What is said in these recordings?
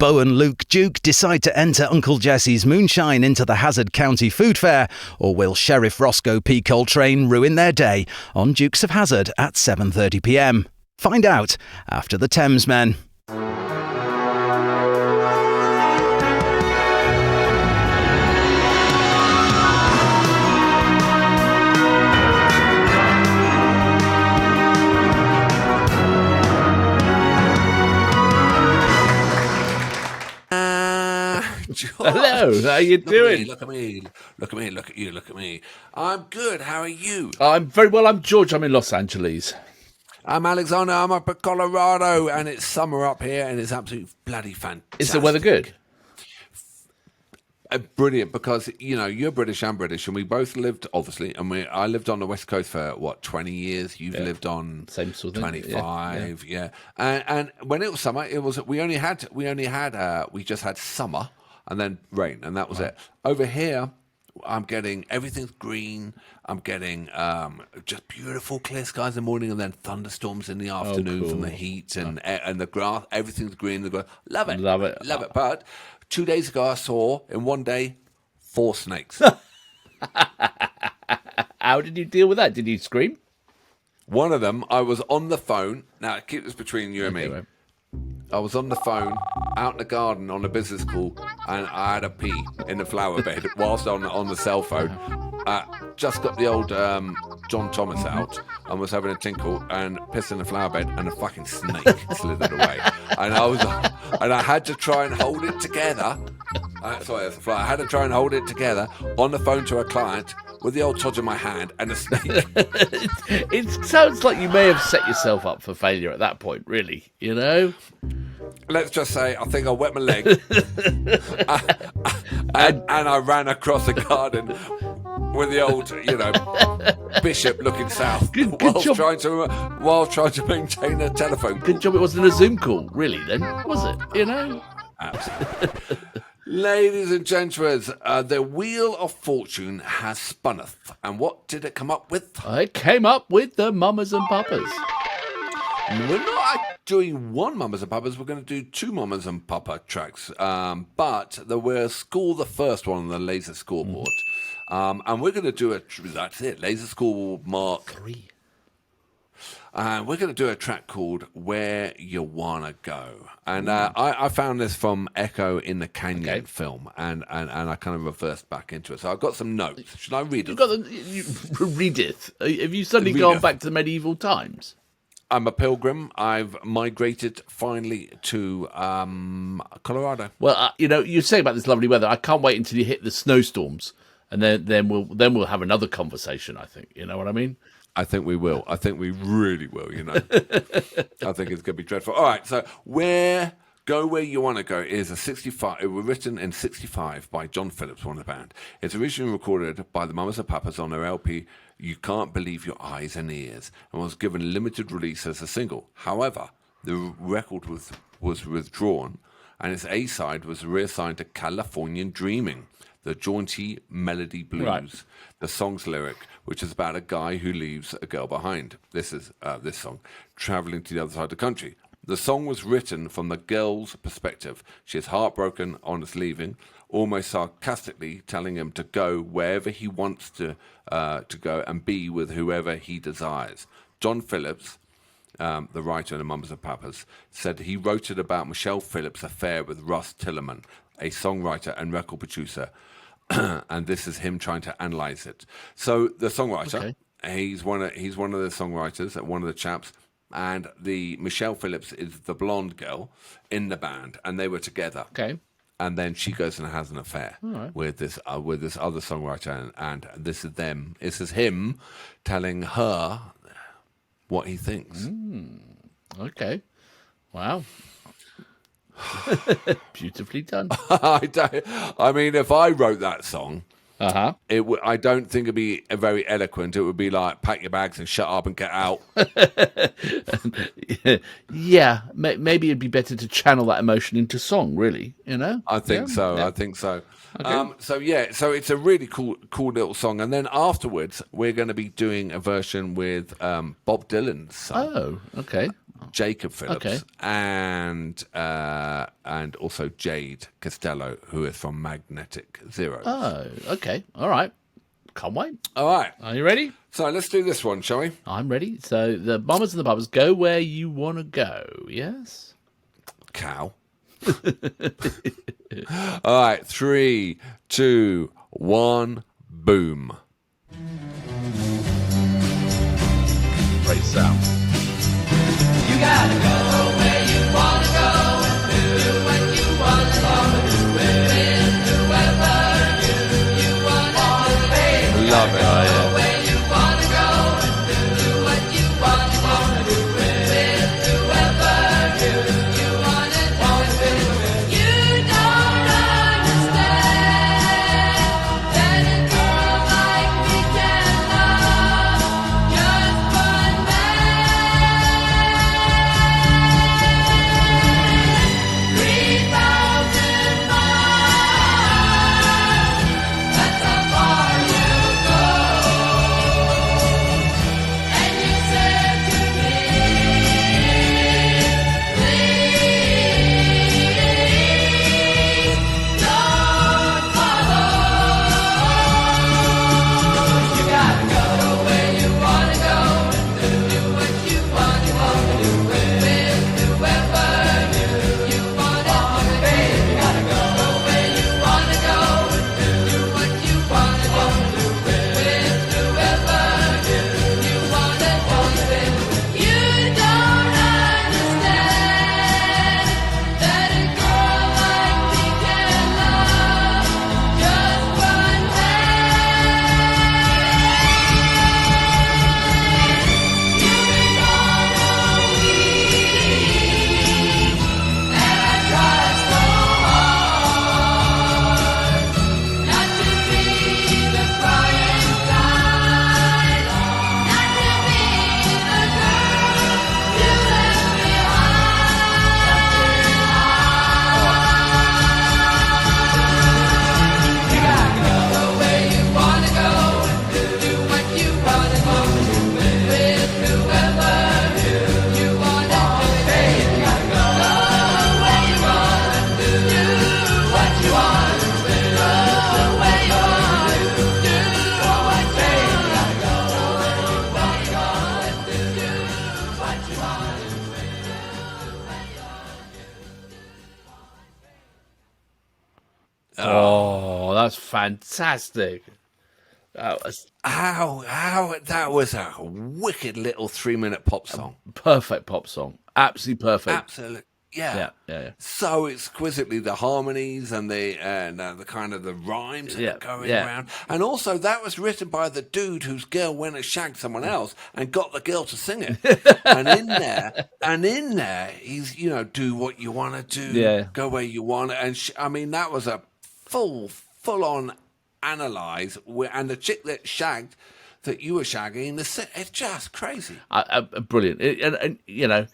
Bo and Luke Duke decide to enter Uncle Jesse's moonshine into the Hazard County Food Fair? Or will Sheriff Roscoe P. Coltrane ruin their day on Dukes of Hazzard at 7:30pm? Find out after the Thamesmen. Hello, how you doing? Look at me, look at me, look at you, look at me. I'm good, how are you? I'm very well, I'm George, I'm in Los Angeles. I'm Alexander, I'm up at Colorado, and it's summer up here, and it's absolutely bloody fantastic. Is the weather good? Brilliant, because, you know, you're British, I'm British, and we both lived, obviously, and I lived on the West Coast for, 20 years? You've lived on same sort of 25, yeah. And when it was summer, we just had summer, and then rain, and that was it. Over here, I'm getting everything's green. I'm getting just beautiful clear skies in the morning, and then thunderstorms in the afternoon from the heat and the grass. Everything's green. Love it, love it. But 2 days ago, I saw in one day 4 snakes. How did you deal with that? Did you scream? One of them, I was on the phone. Now keep this between you and me. Right. I was on the phone out in the garden on a business call, and I had a pee in the flower bed whilst on the cell phone. Just got the old John Thomas out and was having a tinkle and pissed in the flower bed, and a fucking snake slithered away. And I had to try and hold it together. Sorry, that's a fly. I had to try and hold it together on the phone to a client with the old todge in my hand and a snake. It sounds like you may have set yourself up for failure at that point, really, you know? Let's just say I think I wet my leg and I ran across the garden with the old, bishop looking south while trying to maintain a telephone call. Good job it wasn't a Zoom call, really, then, was it? You know? Absolutely. Ladies and gentlemen, the Wheel of Fortune has spunneth. And what did it come up with? It came up with the Mamas and Papas. We're not doing one Mamas and Papas, we're going to do 2 Mamas and Papa tracks. But we'll score the first one on the laser scoreboard. And we're going to do that's it, laser scoreboard mark 3. And we're going to do a track called Where You Wanna Go. And I found this from Echo in the Canyon film, and I kind of reversed back into it. So I've got some notes. Should I read it? You read it. Have you suddenly gone back to the medieval times? I'm a pilgrim. I've migrated finally to Colorado. Well, you say about this lovely weather. I can't wait until you hit the snowstorms, and then we'll have another conversation. I think you know what I mean. I think we will. I think we really will. I think it's going to be dreadful. All right. So Where You Wanna Go is a 65. It was written in 65 by John Phillips, one of the band. It's originally recorded by the Mamas and Papas on their LP You Can't Believe Your Eyes and Ears, and was given limited release as a single. However, the record was withdrawn, and its A-side was reassigned to Californian Dreaming, the jaunty melody blues. Right. The song's lyric, which is about a guy who leaves a girl behind. This is this song, traveling to the other side of the country. The song was written from the girl's perspective. She is heartbroken on his leaving, almost sarcastically telling him to go wherever he wants to go and be with whoever he desires. John Phillips, the writer in the Mamas and Papas, said he wrote it about Michelle Phillips' affair with Russ Tillerman, a songwriter and record producer, and this is him trying to analyze it. So the songwriter, he's one of the songwriters, one of the chaps, and the Michelle Phillips is the blonde girl in the band, and they were together. Okay. And then she goes and has an affair with this other songwriter, and this is them. This is him telling her what he thinks. Okay. Wow. Beautifully done. I mean, if I wrote that song, I don't think it'd be very eloquent. It would be like, pack your bags and shut up and get out. Yeah, maybe it'd be better to channel that emotion into song, really, I think so. Yeah. I think so. Okay. So it's a really cool little song. And then afterwards, we're going to be doing a version with Bob Dylan's song. Oh, okay. Jacob Phillips, Okay. and also Jade Costello, who is from Magnetic Zero. Oh, okay. All right. Can't wait. All right. Are you ready? So let's do this one, shall we? I'm ready. So the bombers and the bubbers, go where you want to go. Yes? Cow. All right. 3, 2, 1, boom. Great sound. You gotta go where you wanna go and do what you wanna do with whoever you wanna do. Love it. Where you wanna go and do what you wanna do with whoever you wanna do. You don't understand that a girl like me can love just one man. 3,000 miles, that's how far you go. And you said to me, please don't follow. You gotta go where you wanna go and do what you wanna do with whoever you wanna do. You gotta go where you wanna go and do what you wanna do with whoever you wanna do. You don't understand that a girl like me can love just one man. You've been gone all week, and I tried so hard not to be the crying kind, not to be the girl you left behind. You gotta go where you wanna go and do what you wanna do with whoever you wanna do. You gotta go where you want and do what you want. Go where you want, do what you want. Go where you want and do what you want. Oh, that's fantastic. That was How that was a wicked little 3-minute pop song. perfect pop song. Absolutely perfect. Absolutely, yeah. Yeah. So exquisitely the harmonies and the kind of the rhymes that Yeah, are going yeah. around, and also that was written by the dude whose girl went and shagged someone else and got the girl to sing it. and in there, he's do what you want to do, Yeah. go where you want, and I mean that was a full on analyze, and the chick that shagged. That you were shagging, it's just crazy. Brilliant. And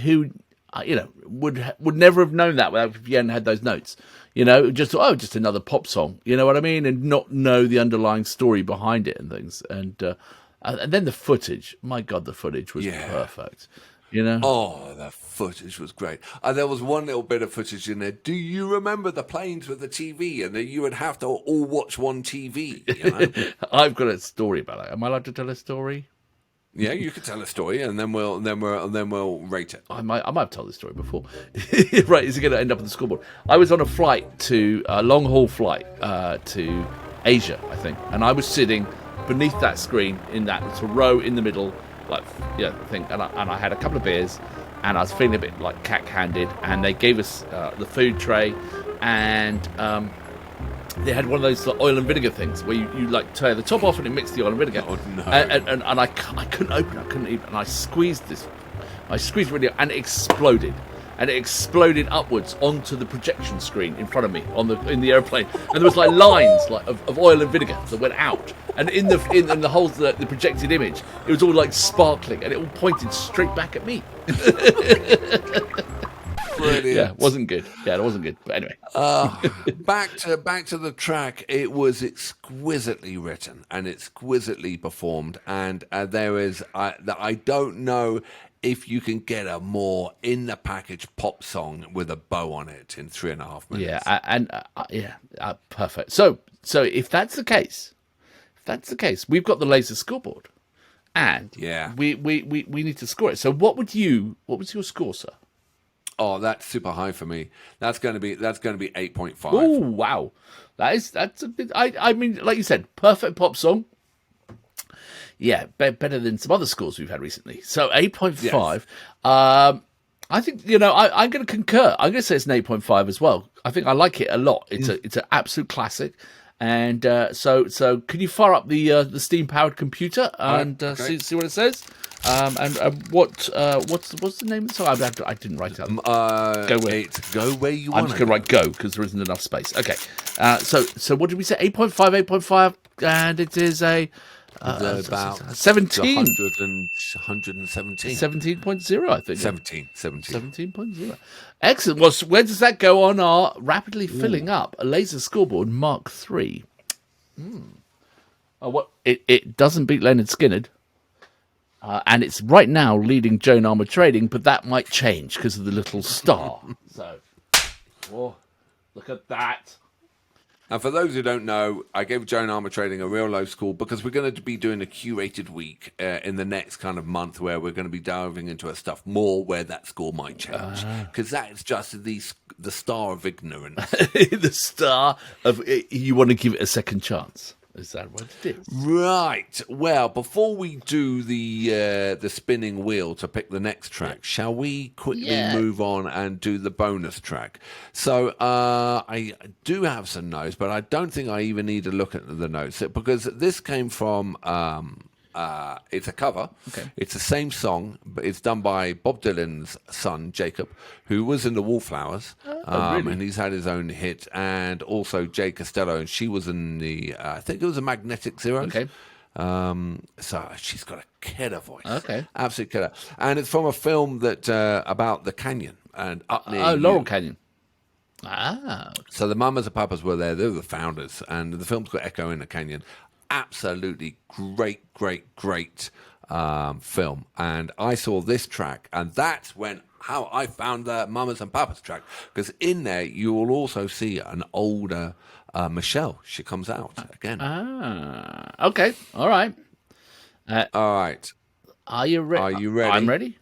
who would never have known that if you hadn't had those notes. Just another pop song. You know what I mean? And not know the underlying story behind it and things. And then the footage. My God, the footage was perfect. Oh, the footage was great. There was one little bit of footage in there. Do you remember the planes with the TV, and that you would have to all watch one TV? I've got a story about it. Am I allowed to tell a story? Yeah, you could tell a story, and then we'll rate it. I might have told this story before. Right, is it going to end up on the scoreboard? I was on a flight a long haul flight to Asia, I think, and I was sitting beneath that screen in that little row in the middle, thing, and I had a couple of beers, and I was feeling a bit like cack-handed, and they gave us the food tray, and they had one of those oil and vinegar things where you like tear the top off and it mixed the oil and vinegar. Oh, no. And I couldn't open it. I couldn't even. And I squeezed really, and it exploded. And it exploded upwards onto the projection screen in front of me in the airplane, and there was like lines of oil and vinegar that went out, and in the whole the projected image, it was all like sparkling, and it all pointed straight back at me. Brilliant. Yeah, wasn't good. Yeah, it wasn't good. But anyway. Back to the track. It was exquisitely written and exquisitely performed, and there is I don't know if you can get a more in the package pop song with a bow on it in 3.5 minutes. Yeah, perfect. So if that's the case, we've got the laser scoreboard, and we need to score it. So what was your score, sir? Oh, that's super high for me. That's going to be 8.5. Oh wow, that's a bit. I mean, like you said, perfect pop song. Yeah, better than some other scores we've had recently. So 8.5. Yes. I think I'm going to concur. I'm going to say it's an 8.5 as well. I think I like it a lot. It's an absolute classic. And so can you fire up the steam powered computer and see what it says? And what's the name of the song? I didn't write it down. Go where you want. I'm just going to write go because there isn't enough space. Okay. So what did we say? 8.5, and it is a about 17. 117. 17.0, I think. 17. 17.0. Excellent. Well, where does that go on our rapidly filling up a laser scoreboard Mark III? Oh, it doesn't beat Leonard Skinner. And it's right now leading Joan Armour Trading, but that might change because of the little star. So, look at that. And for those who don't know, I gave Joan Armour Trading a real low score because we're going to be doing a curated week in the next kind of month where we're going to be diving into a stuff more where that score might change. Because that is just the star of ignorance. The star of you want to give it a second chance. Is that what it is? Right. Well, before we do the spinning wheel to pick the next track, shall we quickly move on and do the bonus track? So I do have some notes, but I don't think I even need to look at the notes because this came from. It's a cover. Okay. It's the same song, but it's done by Bob Dylan's son, Jacob, who was in the Wallflowers. Really? And he's had his own hit. And also Jay Costello, and she was in the, I think it was a Magnetic Zeros. Okay. So she's got a killer voice. Okay. Absolute killer. And it's from a film that about the canyon and up near Laurel Canyon. Ah. So the Mamas and Papas were there. They were the founders. And the film's got Echo in the Canyon. Absolutely great film. And I saw this track, and that's how I found the Mamas and Papas track, because in there you will also see an older Michelle. She comes out again. Okay. All right. All right. Are you ready? Are you ready? I'm ready.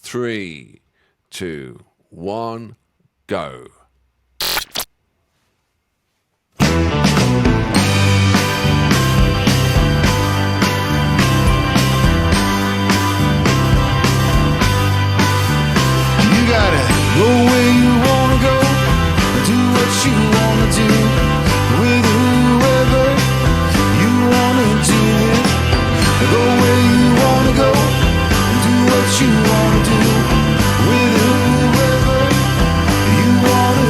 3, 2, 1, go. Go where you wanna go, do what you wanna do, with whoever you wanna do it. Go where you wanna go, do what you wanna do, with whoever you wanna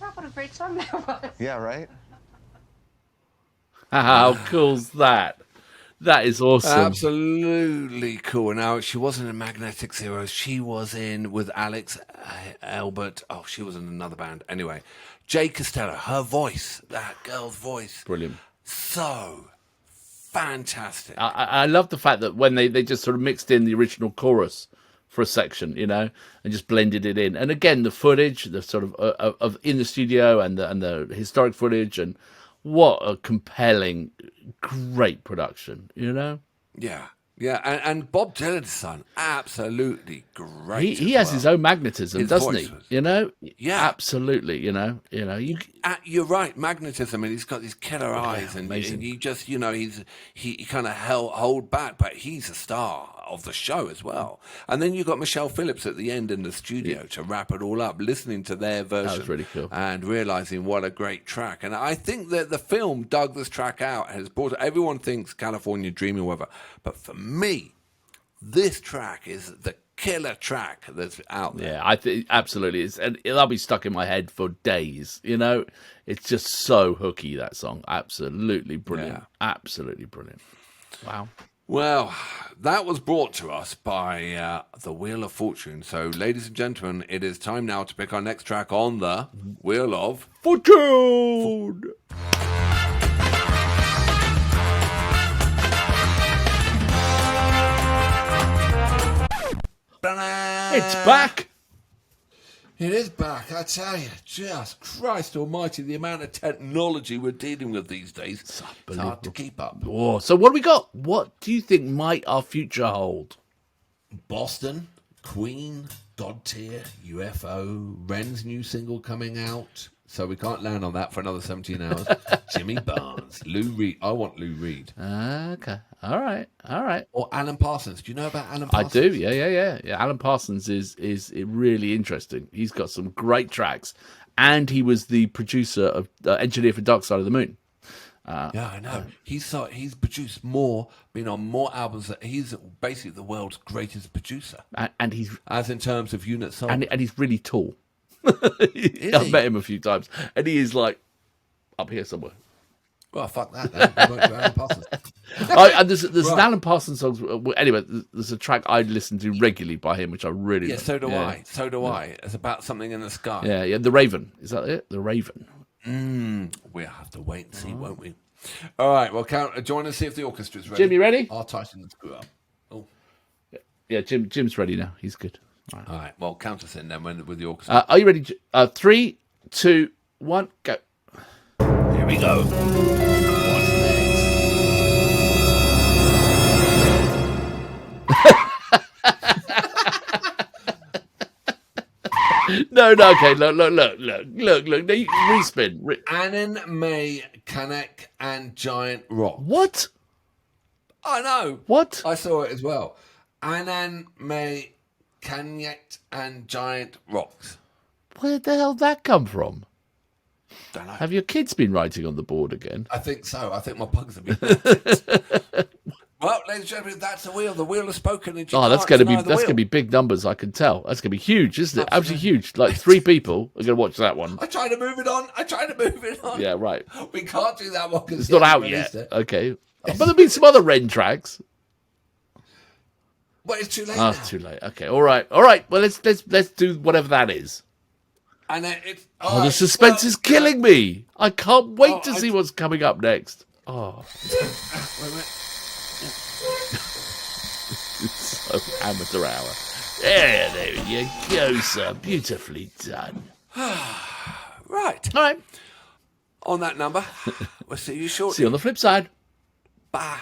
Wow, what a great song that was. Yeah, right? How cool's that? That is awesome. Absolutely cool. Now, she wasn't in Magnetic Zeros. She was in with Alex Albert. Oh, she was in another band. Anyway, Jay Costello, her voice, that girl's voice. Brilliant. So fantastic. I love the fact that when they just sort of mixed in the original chorus for a section, you know, and just blended it in. And again, the footage, the sort of in the studio and the historic footage, and what a compelling, great production, you know. Yeah. Yeah, and Bob Dylan's son, absolutely great. He has his own magnetism, His doesn't voice he? was- You know, Yeah. absolutely. You know, You're right, magnetism, and he's got these killer eyes, and amazing. he just, you know, he kind of hold back, but he's a star of the show as well. And then you got Michelle Phillips at the end in the studio to wrap it all up, listening to their version, really cool. and realizing what a great track. And I think that the film dug this track out, has brought. Everyone thinks California Dreaming, whatever, but for me, this track is the killer track that's out there. yeah. I think absolutely, and it'll be stuck in my head for days. You know, it's just so hooky, that song. Absolutely brilliant. Yeah. Absolutely brilliant. Wow. Well, that was brought to us by the Wheel of Fortune. So, ladies and gentlemen, it is time now to pick our next track on the Wheel of Fortune. It's back. It is back, I tell you. Just Christ almighty, the amount of technology we're dealing with these days. It's hard to keep up. Oh, so what do we got? What do you think might our future hold? Boston, Queen, God Tier, UFO, Ren's new single coming out. So we can't land on that for another 17 hours. Jimmy Barnes, Lou Reed. I want Lou Reed. Okay. All right. Or Alan Parsons. Do you know about Alan I Parsons? do. Yeah. Alan Parsons is really interesting. He's got some great tracks, and he was the producer of engineer for Dark Side of the Moon. Yeah, I know. He's produced more, been on more albums. He's basically the world's greatest producer, And he's as in terms of units sold. and he's really tall. I've he? met him a few times, and he is like up here somewhere. Well, fuck that. Then. We won't do Alan Parsons. And there's an Right. Alan Parsons song. Anyway, there's a track I listen to regularly by him, which I really Yeah, like. so do I. So do I. It's about something in the sky. Yeah, The Raven. Is that it? The Raven. We'll have to wait and see, won't we? All right. Well, join us, see if the orchestra's ready. Jim, you ready? I'll tighten the screw up. Oh. Yeah, Jim's ready now. He's good. All right. Well, count us in then with the orchestra. Are you ready? 3, 2, 1, go. Here we go. What's next? No, okay, look. No, you respin. Annan, May, Kanek, and Giant Rock. What? I know. What? I saw it as well. Annan, May, Kanek, and Giant Rocks. Where the hell did that come from? Don't know. Have your kids been writing on the board again? I think so. I think my pugs have been. Well, ladies and gentlemen, that's the wheel. The wheel has spoken. And Oh, that's going to be big numbers. I can tell. That's going to be huge, isn't it? Absolutely huge. Like 3 people are going to watch that one. I try to move it on. Yeah, right. We can't do that one because It's not out yet. Okay, but there'll be some other Ren tracks. Well, it's too late Oh, now. it's too late. Okay, all right. Well, let's do whatever that is. And it's Oh, the suspense is killing me. I can't wait to see what's coming up next. Oh, Wait a minute. it's so amateur hour. Yeah, there you go, sir. Beautifully done. Right. All right. On that number, we'll see you shortly. See you on the flip side. Bye.